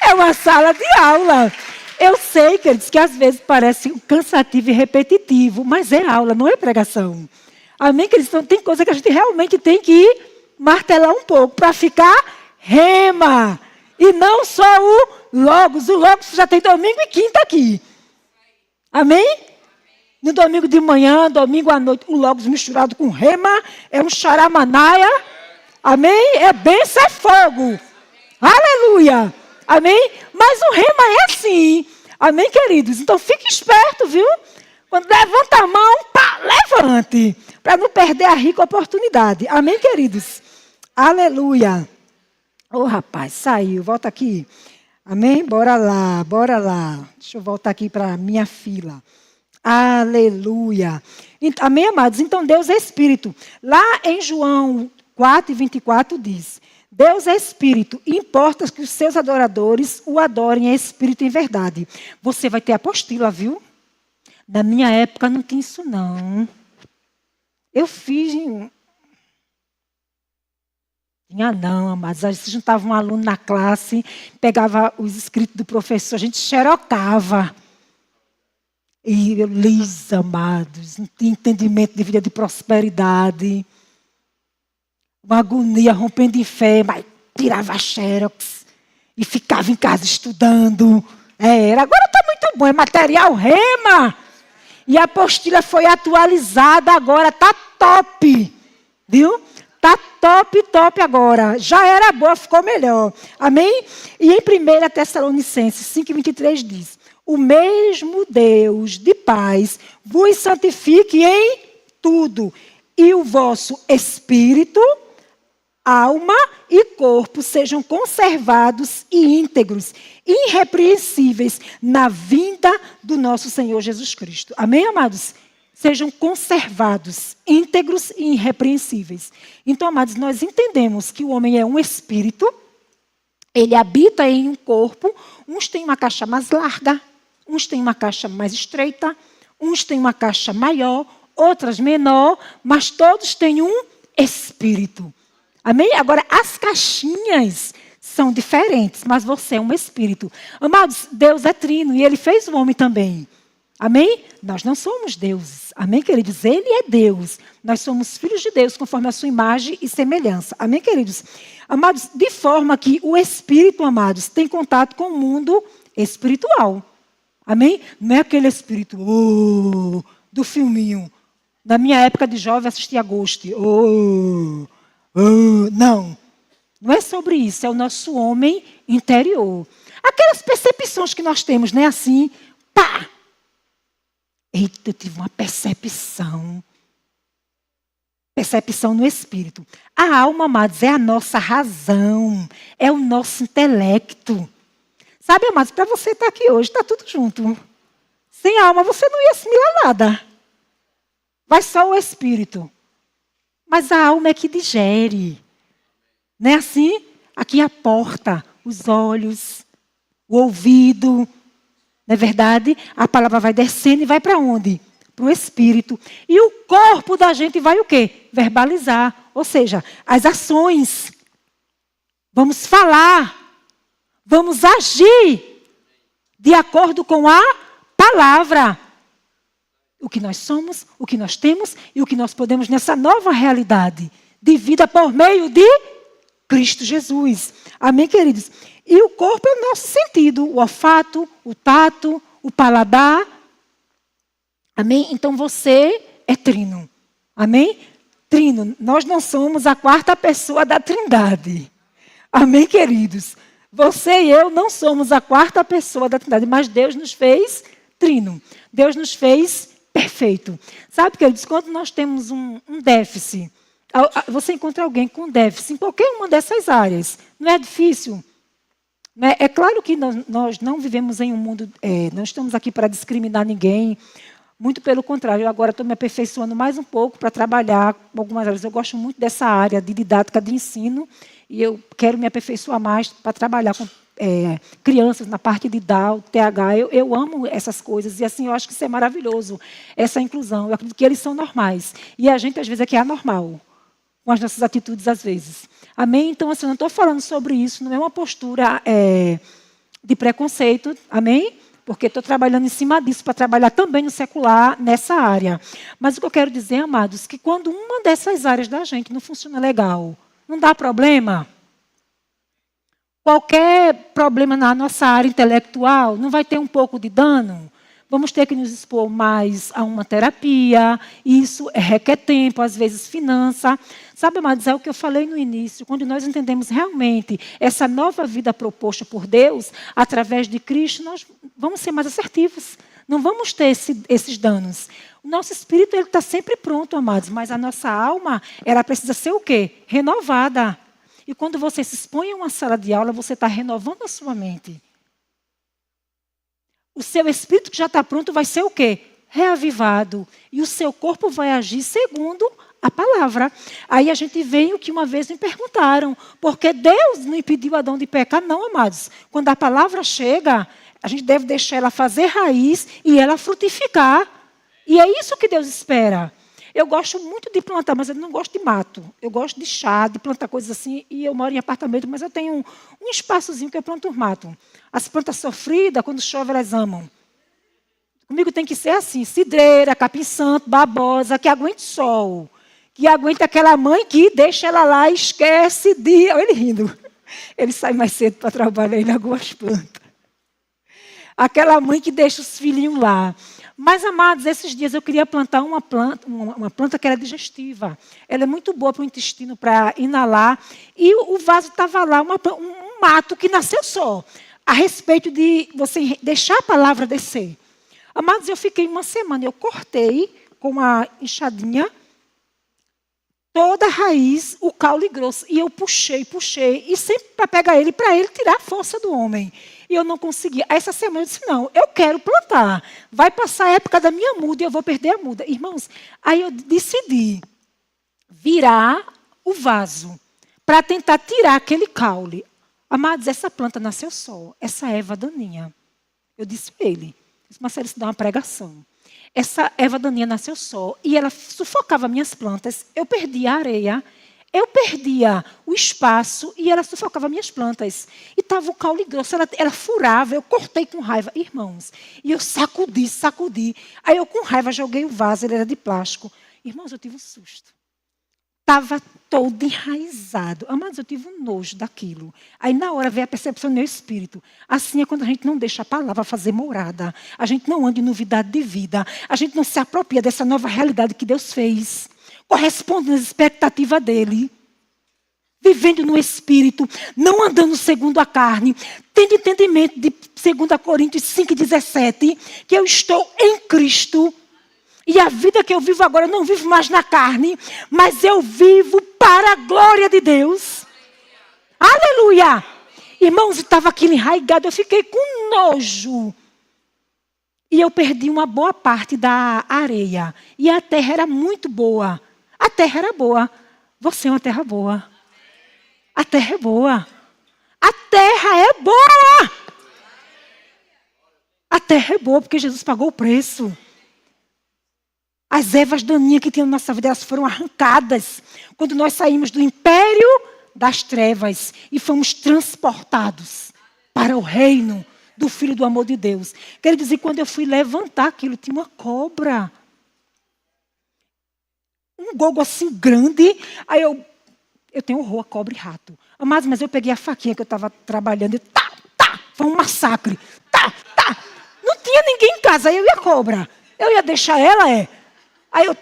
É uma sala de aula. Eu sei, queridos, que às vezes parece cansativo e repetitivo, mas é aula, não é pregação. Amém, queridos? Então tem coisa que a gente realmente tem que martelar um pouco para ficar rema. E não só o Logos. O Logos já tem domingo e quinta aqui. Amém? No domingo de manhã, domingo à noite, o Logos misturado com rema é um charamanaia. Amém? É bênção, é fogo. Aleluia. Amém? Mas o rema é assim. Amém, queridos? Então fique esperto, viu? Quando levanta a mão, pá, levante. Para não perder a rica oportunidade. Amém, queridos? Aleluia. Ô, rapaz, saiu. Volta aqui. Amém? Bora lá, bora lá. Deixa eu voltar aqui para a minha fila. Aleluia. Amém, amados? Então Deus é Espírito. Lá em João 4:24 diz: Deus é Espírito, e importa que os seus adoradores o adorem em Espírito e em verdade. Você vai ter apostila, viu? Na minha época não tinha isso, não. Eu fiz... Tinha não, amados. A gente juntava um aluno na classe, pegava os escritos do professor, a gente xerocava. E eu li, amados, não tinha entendimento de vida de prosperidade. Uma agonia, rompendo em fé, mas tirava xerox e ficava em casa estudando. Agora está muito bom, é material rema. E a apostila foi atualizada agora, está top. Viu? Está top agora. Já era boa, ficou melhor. Amém? E em 1 Tessalonicenses 5:23 diz: o mesmo Deus de paz vos santifique em tudo, e o vosso espírito, alma e corpo sejam conservados e íntegros, irrepreensíveis na vinda do nosso Senhor Jesus Cristo. Amém, amados? Sejam conservados, íntegros e irrepreensíveis. Então, amados, nós entendemos que o homem é um espírito, ele habita em um corpo, uns têm uma caixa mais larga, uns têm uma caixa mais estreita, uns têm uma caixa maior, outras menor, mas todos têm um espírito. Amém? Agora, as caixinhas são diferentes, mas você é um espírito. Amados, Deus é trino e Ele fez o homem também. Amém? Nós não somos deuses. Amém, queridos? Ele é Deus. Nós somos filhos de Deus, conforme a sua imagem e semelhança. Amém, queridos? Amados, de forma que o espírito, amados, tem contato com o mundo espiritual. Amém? Não é aquele espírito do filminho. Na minha época de jovem, assistia Ghost. Não. Não é sobre isso. É o nosso homem interior. Aquelas percepções que nós temos, né? Assim, pá! Eita, eu tive uma percepção. Percepção no espírito. A alma, amados, é a nossa razão. É o nosso intelecto. Sabe, amados, para você estar aqui hoje, está tudo junto. Sem alma, você não ia assimilar nada. Vai só o espírito. Mas a alma é que digere. Não é assim? Aqui a porta, os olhos, o ouvido. Não é verdade? A palavra vai descendo e vai para onde? Para o espírito. E o corpo da gente vai o quê? Verbalizar. Ou seja, as ações. Vamos falar. Vamos agir de acordo com a palavra. O que nós somos, o que nós temos e o que nós podemos nessa nova realidade de vida por meio de Cristo Jesus. Amém, queridos? E o corpo é o nosso sentido, o olfato, o tato, o paladar. Amém? Então você é trino. Amém? Trino. Nós não somos a quarta pessoa da Trindade. Amém, queridos? Você e eu não somos a quarta pessoa da Trindade, mas Deus nos fez trino. Deus nos fez perfeito. Sabe, queridos, quando nós temos um déficit, você encontra alguém com déficit em qualquer uma dessas áreas. Não é difícil. É claro que nós não vivemos em um mundo, não estamos aqui para discriminar ninguém. Muito pelo contrário, eu agora estou me aperfeiçoando mais um pouco para trabalhar algumas áreas. Eu gosto muito dessa área de didática de ensino e eu quero me aperfeiçoar mais para trabalhar com crianças na parte de Down, TH. Eu amo essas coisas e assim eu acho que isso é maravilhoso, essa inclusão. Eu acredito que eles são normais e a gente às vezes é que é anormal com as nossas atitudes às vezes. Amém? Então assim, eu não estou falando sobre isso, não é uma postura de preconceito. Amém? Porque estou trabalhando em cima disso, para trabalhar também no secular, nessa área. Mas o que eu quero dizer, amados, que quando uma dessas áreas da gente não funciona legal, não dá problema. Qualquer problema na nossa área intelectual não vai ter um pouco de dano. Vamos ter que nos expor mais a uma terapia. Isso requer tempo, às vezes finança. Sabe, amados, é o que eu falei no início. Quando nós entendemos realmente essa nova vida proposta por Deus, através de Cristo, nós vamos ser mais assertivos. Não vamos ter esses danos. O nosso espírito está sempre pronto, amados, mas a nossa alma, ela precisa ser o quê? Renovada. E quando você se expõe a uma sala de aula, você está renovando a sua mente. O seu espírito que já está pronto vai ser o quê? Reavivado. E o seu corpo vai agir segundo a palavra. Aí a gente veio que uma vez me perguntaram, porque Deus não impediu Adão de pecar? Não, amados. Quando a palavra chega, a gente deve deixar ela fazer raiz e ela frutificar. E é isso que Deus espera. Eu gosto muito de plantar, mas eu não gosto de mato. Eu gosto de chá, de plantar coisas assim. E eu moro em apartamento, mas eu tenho um espaçozinho que eu planto mato. As plantas sofridas, quando chove, elas amam. Comigo tem que ser assim, cidreira, capim-santo, babosa, que aguente sol. Que aguente aquela mãe que deixa ela lá e esquece de... Olha ele rindo. Ele sai mais cedo para trabalhar em algumas plantas. Aquela mãe que deixa os filhinhos lá. Mas, amados, esses dias eu queria plantar uma planta que era digestiva. Ela é muito boa para o intestino, para inalar. E o vaso estava lá, um mato que nasceu só. A respeito de você deixar a palavra descer. Amados, eu fiquei uma semana, eu cortei com uma enxadinha toda a raiz, o caule grosso. E eu puxei. E sempre para pegar ele, para ele tirar a força do homem. E eu não conseguia. Essa semana eu disse, não, eu quero plantar. Vai passar a época da minha muda e eu vou perder a muda. Irmãos, aí eu decidi virar o vaso para tentar tirar aquele caule. Amados, essa planta nasceu só. Essa erva daninha. Eu disse a ele, Marcelo, isso dá uma pregação. Essa erva daninha nasceu só e ela sufocava minhas plantas. Eu perdia a areia, eu perdia o espaço e ela sufocava minhas plantas. E estava o caule grosso, ela furava, eu cortei com raiva. Irmãos, e eu sacudi. Aí eu com raiva joguei o vaso, ele era de plástico. Irmãos, eu tive um susto. Estava todo enraizado. Amados, eu tive um nojo daquilo. Aí, na hora, veio a percepção do meu espírito. Assim é quando a gente não deixa a palavra fazer morada. A gente não anda em novidade de vida. A gente não se apropria dessa nova realidade que Deus fez. Corresponde às expectativas dele. vivendo no Espírito, não andando segundo a carne, tendo entendimento de 2 Coríntios 5,17, que eu estou em Cristo, e a vida que eu vivo agora, eu não vivo mais na carne, mas eu vivo para a glória de Deus. Aleluia! Irmãos, estava aquilo enraigado, eu fiquei com nojo. E eu perdi uma boa parte da areia. E a terra era muito boa. A terra era boa. Você é uma terra boa. A terra é boa. A terra é boa. A terra é boa porque Jesus pagou o preço. As ervas daninhas que tinham na nossa vida, elas foram arrancadas. Quando nós saímos do império das trevas e fomos transportados para o reino do Filho do amor de Deus. Quero dizer, quando eu fui levantar aquilo, tinha uma cobra. Um gogo assim grande. Aí eu tenho horror a cobra e rato. Mas eu peguei a faquinha que eu estava trabalhando e foi um massacre. Não tinha ninguém em casa, eu e a cobra. Eu ia deixar ela, Aí eu,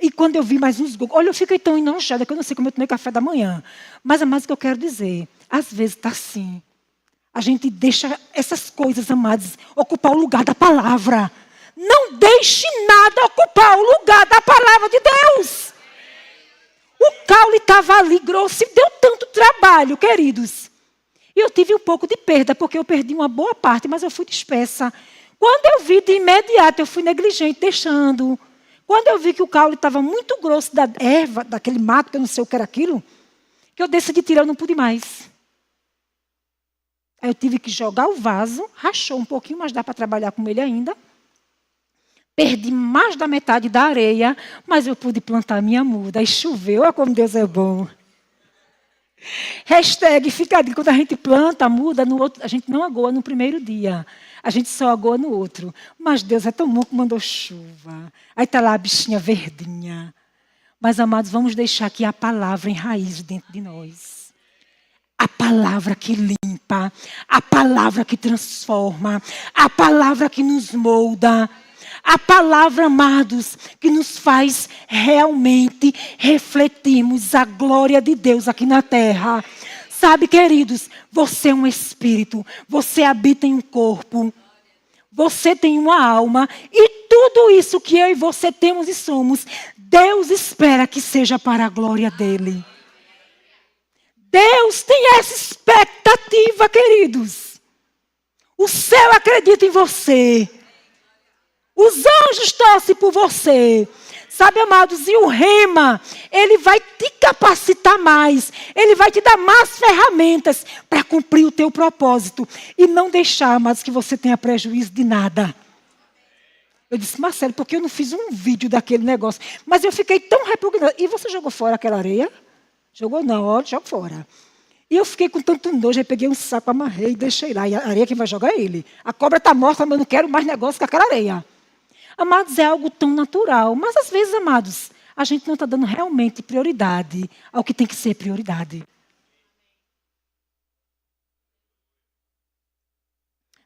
E quando eu vi mais uns gogos, olha, eu fiquei tão enojada que eu não sei como eu tomei café da manhã. Mas é mais o que eu quero dizer. Às vezes está assim. A gente deixa essas coisas, amados, ocupar o lugar da palavra. Não deixe nada ocupar o lugar da palavra de Deus. O caule estava ali grosso e deu tanto trabalho, queridos. E eu tive um pouco de perda, porque eu perdi uma boa parte, mas eu fui dispersa. Quando eu vi de imediato, eu fui negligente, deixando. Quando eu vi que o caule estava muito grosso da erva, daquele mato, que eu não sei o que era aquilo, que eu decidi tirar, eu não pude mais. Aí eu tive que jogar o vaso, rachou um pouquinho, mas dá para trabalhar com ele ainda. Perdi mais da metade da areia, mas eu pude plantar minha muda. Aí choveu, olha como Deus é bom. Hashtag fica ali, quando a gente planta a muda, no outro, a gente não agoa no primeiro dia. A gente só agoa no outro. Mas Deus é tão bom que mandou chuva. Aí está lá a bichinha verdinha. Mas, amados, vamos deixar que a palavra enraize dentro de nós. A palavra que limpa, a palavra que transforma, a palavra que nos molda. A palavra, amados, que nos faz realmente refletirmos a glória de Deus aqui na terra. Sabe, queridos, você é um espírito, você habita em um corpo, você tem uma alma, e tudo isso que eu e você temos e somos, Deus espera que seja para a glória dele. Deus tem essa expectativa, queridos. O céu acredita em você. Os anjos torcem por você. Sabe, amados, e o rema, ele vai te capacitar mais. Ele vai te dar mais ferramentas para cumprir o teu propósito. E não deixar, amados, que você tenha prejuízo de nada. Eu disse, Marcelo, porque eu não fiz um vídeo daquele negócio? Mas eu fiquei tão repugnada. E você jogou fora aquela areia? Jogou não, olha, joga fora. E eu fiquei com tanto nojo, aí peguei um saco, amarrei e deixei lá. E a areia quem vai jogar é ele. A cobra está morta, mas eu não quero mais negócio com aquela areia. Amados, é algo tão natural. Mas às vezes, amados, a gente não está dando realmente prioridade ao que tem que ser prioridade.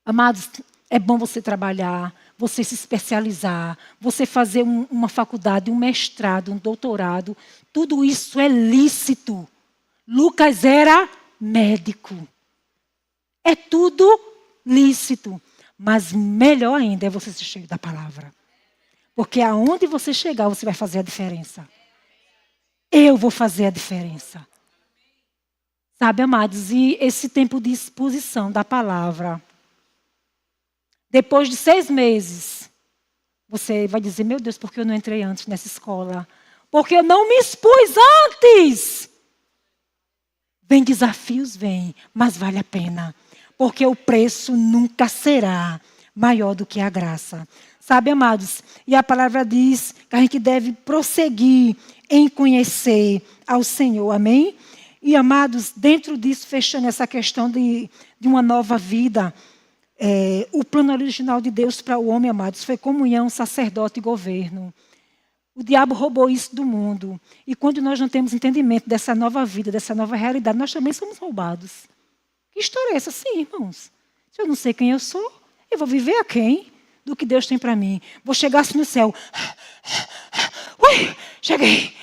Amados, é bom você trabalhar, você se especializar, você fazer uma faculdade, um mestrado, um doutorado. Tudo isso é lícito. Lucas era médico. É tudo lícito. Mas melhor ainda é você ser cheio da palavra. Porque aonde você chegar, você vai fazer a diferença. Eu vou fazer a diferença. Sabe, amados, e esse tempo de exposição da palavra, depois de 6 meses, você vai dizer, meu Deus, por que eu não entrei antes nessa escola? Porque eu não me expus antes. Vem desafios, vem, mas vale a pena. Porque o preço nunca será maior do que a graça. Sabe, amados? E a palavra diz que a gente deve prosseguir em conhecer ao Senhor. Amém? E, amados, dentro disso, fechando essa questão de uma nova vida, o plano original de Deus para o homem, amados, foi comunhão, sacerdote e governo. O diabo roubou isso do mundo. E quando nós não temos entendimento dessa nova vida, dessa nova realidade, nós também somos roubados. Que história é essa? Sim, irmãos. Se eu não sei quem eu sou, eu vou viver a quem? Do que Deus tem para mim. Vou chegar assim no céu. Ui, cheguei.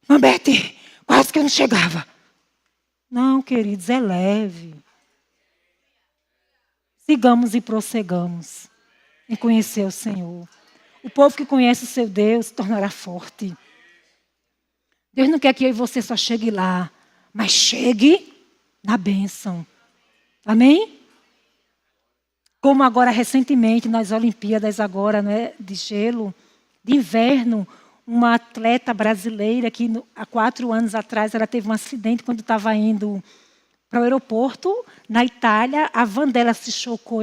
Mambete, Quase que eu não chegava. Não, queridos, é leve. Sigamos e prossigamos em conhecer o Senhor. O povo que conhece o seu Deus se tornará forte. Deus não quer que eu e você só chegue lá, mas chegue na bênção. Amém? Como agora recentemente nas Olimpíadas agora, né, de gelo, de inverno, uma atleta brasileira que há 4 anos atrás ela teve um acidente quando estava indo para o aeroporto na Itália. A van dela se chocou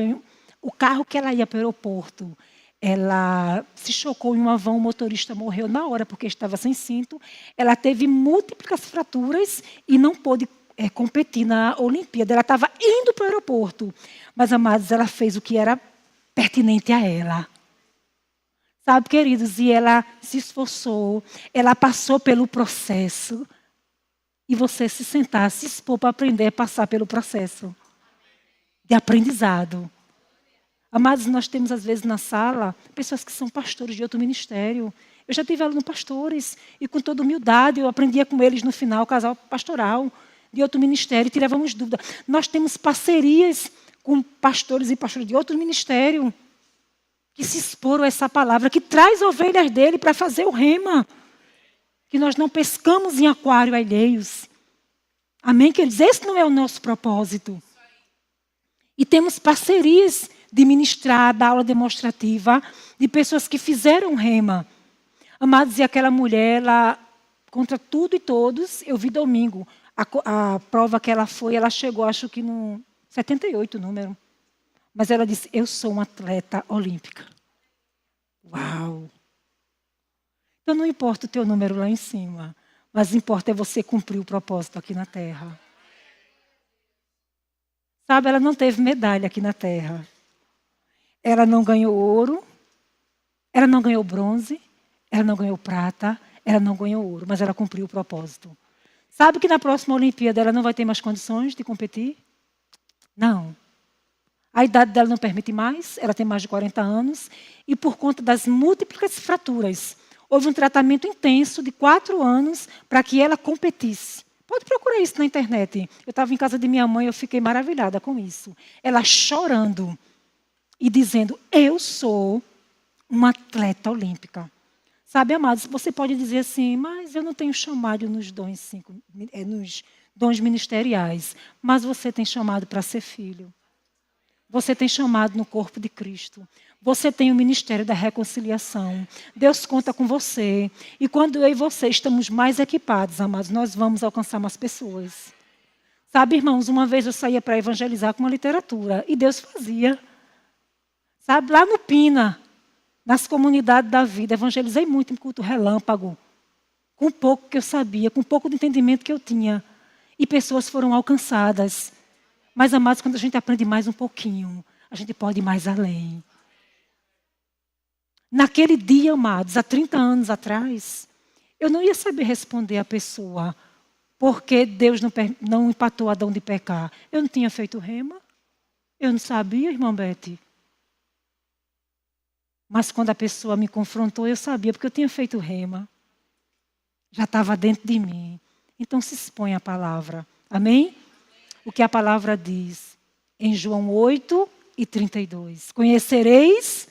o carro que ela ia para o aeroporto. Ela se chocou em uma van, o motorista morreu na hora porque estava sem cinto. Ela teve múltiplas fraturas e não pôde competir na Olimpíada. Ela estava indo para o aeroporto. Mas, amados, ela fez o que era pertinente a ela. Sabe, queridos, e ela se esforçou, ela passou pelo processo. E você se sentar, se expor para aprender a passar pelo processo de aprendizado. Amados, nós temos às vezes na sala pessoas que são pastores de outro ministério. Eu já tive alunos pastores e com toda humildade eu aprendia com eles no final, casal pastoral de outro ministério, e tirávamos dúvida. Nós temos parcerias com pastores e pastores de outro ministério que se exporam a essa palavra, que traz ovelhas dele para fazer o rema. Que nós não pescamos em aquário alheios. Amém, queridos? Esse não é o nosso propósito. E temos parcerias de ministrar, da aula demonstrativa, de pessoas que fizeram rema. Amados, e aquela mulher, ela, contra tudo e todos, eu vi domingo, a prova que ela foi, ela chegou, acho que no 78 número. Mas ela disse, eu sou uma atleta olímpica. Uau! Então não importa o teu número lá em cima, mas importa é você cumprir o propósito aqui na terra. Sabe, ela não teve medalha aqui na terra. Ela não ganhou ouro, ela não ganhou bronze, ela não ganhou prata, ela não ganhou ouro, mas ela cumpriu o propósito. Sabe que na próxima Olimpíada ela não vai ter mais condições de competir? Não. A idade dela não permite mais, ela tem mais de 40 anos, e por conta das múltiplas fraturas, houve um tratamento intenso de 4 anos para que ela competisse. Pode procurar isso na internet. Eu estava em casa de minha mãe e eu fiquei maravilhada com isso. Ela chorando e dizendo, eu sou uma atleta olímpica. Sabe, amados, você pode dizer assim, mas eu não tenho chamado nos dons ministeriais. Mas você tem chamado para ser filho. Você tem chamado no corpo de Cristo. Você tem o ministério da reconciliação. Deus conta com você. E quando eu e você estamos mais equipados, amados, nós vamos alcançar mais pessoas. Sabe, irmãos, uma vez eu saía para evangelizar com uma literatura. E Deus fazia. Sabe, lá no Pina, nas comunidades da vida, evangelizei muito em culto relâmpago. Com pouco que eu sabia, com pouco de entendimento que eu tinha. E pessoas foram alcançadas. Mas, amados, quando a gente aprende mais um pouquinho, a gente pode ir mais além. Naquele dia, amados, há 30 anos atrás, eu não ia saber responder à pessoa porque Deus não empatou Adão de pecar. Eu não tinha feito rema. Eu não sabia, irmã Bete. Mas quando a pessoa me confrontou, eu sabia, porque eu tinha feito rema. Já estava dentro de mim. Então se expõe a palavra. Amém? O que a palavra diz em João 8:32. Conhecereis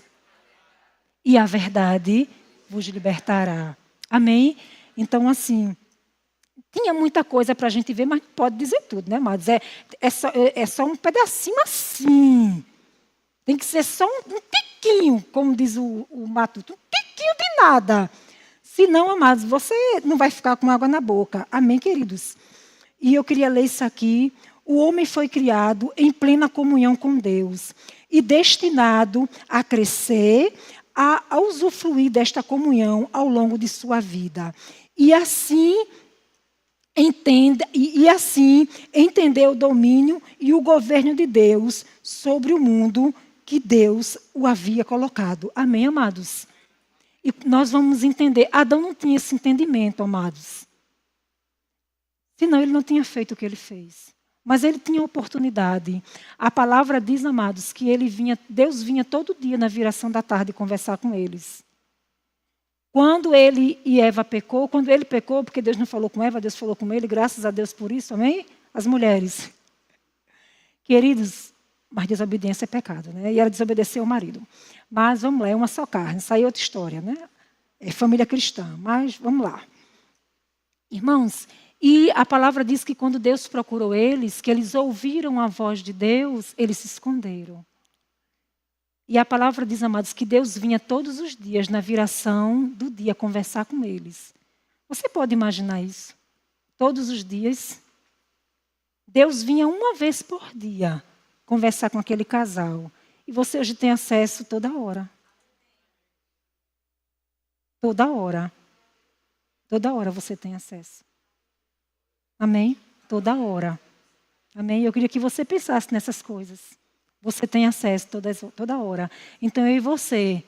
e a verdade vos libertará. Amém? Então, assim, tinha muita coisa para a gente ver, mas não pode dizer tudo, né, amados? É só um pedacinho assim. Tem que ser só um tiquinho, como diz o Matuto, um tiquinho de nada. Senão, amados, você não vai ficar com água na boca. Amém, queridos? E eu queria ler isso aqui. O homem foi criado em plena comunhão com Deus e destinado a crescer, a usufruir desta comunhão ao longo de sua vida. E assim entender o domínio e o governo de Deus sobre o mundo que Deus o havia colocado. Amém, amados? E nós vamos entender. Adão não tinha esse entendimento, amados. Senão ele não tinha feito o que ele fez. Mas ele tinha oportunidade. A palavra diz, amados, que Deus vinha todo dia na viração da tarde conversar com eles. Quando ele e Eva pecou, quando ele pecou, porque Deus não falou com Eva, Deus falou com ele, graças a Deus por isso, amém? As mulheres. Queridos, mas desobediência é pecado, né? E ela desobedeceu ao marido. Mas vamos lá, é uma só carne, isso aí é outra história, né? É família cristã, mas vamos lá. Irmãos, e a palavra diz que quando Deus procurou eles, que eles ouviram a voz de Deus, eles se esconderam. E a palavra diz, amados, que Deus vinha todos os dias, na viração do dia, conversar com eles. Você pode imaginar isso? Todos os dias. Deus vinha uma vez por dia conversar com aquele casal. E você hoje tem acesso toda hora. Toda hora. Toda hora você tem acesso. Amém? Toda hora. Amém? Eu queria que você pensasse nessas coisas. Você tem acesso toda hora. Então, eu e você,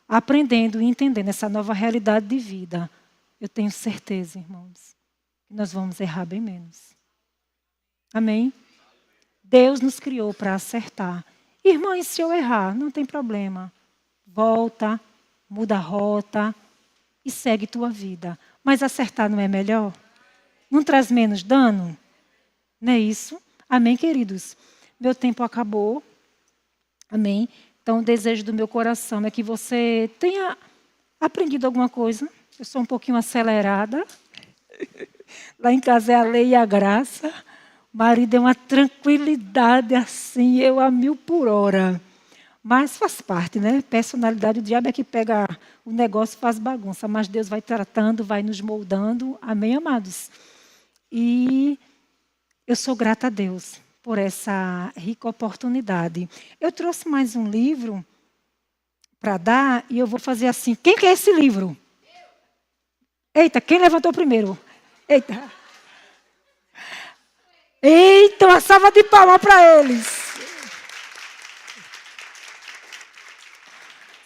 aprendendo e entendendo essa nova realidade de vida, eu tenho certeza, irmãos, que nós vamos errar bem menos. Amém? Deus nos criou para acertar. Irmãos, se eu errar, não tem problema. Volta, muda a rota e segue tua vida. Mas acertar não é melhor? Não traz menos dano? Não é isso? Amém, queridos? Meu tempo acabou. Amém? Então, o desejo do meu coração é que você tenha aprendido alguma coisa. Eu sou um pouquinho acelerada. Lá em casa é a lei e a graça. O marido é uma tranquilidade assim, eu a 1000 por hora. Mas faz parte, né? Personalidade, o diabo é que pega o negócio e faz bagunça. Mas Deus vai tratando, vai nos moldando. Amém, amados? E eu sou grata a Deus por essa rica oportunidade. Eu trouxe mais um livro para dar e eu vou fazer assim. Quem quer esse livro? Eita, quem levantou primeiro? Eita. Eita, uma salva de palmas para eles.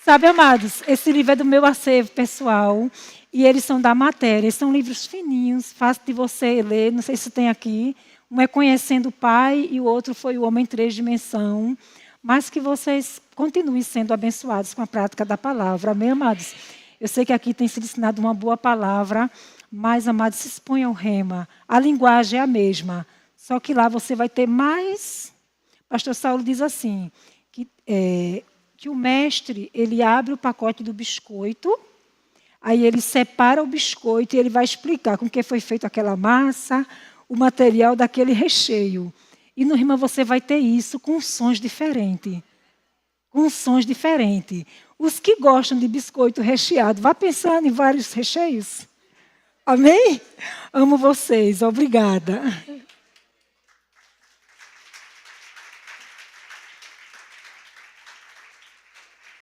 Sabe, amados, esse livro é do meu acervo pessoal e eles são da matéria. São livros fininhos, fácil de você ler, não sei se tem aqui. Um é Conhecendo o Pai e o outro foi O Homem em Três Dimensões. Mas que vocês continuem sendo abençoados com a prática da palavra. Amém, amados? Eu sei que aqui tem sido ensinado uma boa palavra, mas, amados, se exponham ao rema. A linguagem é a mesma, só que lá você vai ter mais... Pastor Saulo diz assim, que o mestre, ele abre o pacote do biscoito, aí ele separa o biscoito e ele vai explicar com que foi feito aquela massa, o material daquele recheio. E no rima você vai ter isso com sons diferentes. Com sons diferentes. Os que gostam de biscoito recheado, vá pensando em vários recheios. Amém? Amo vocês. Obrigada.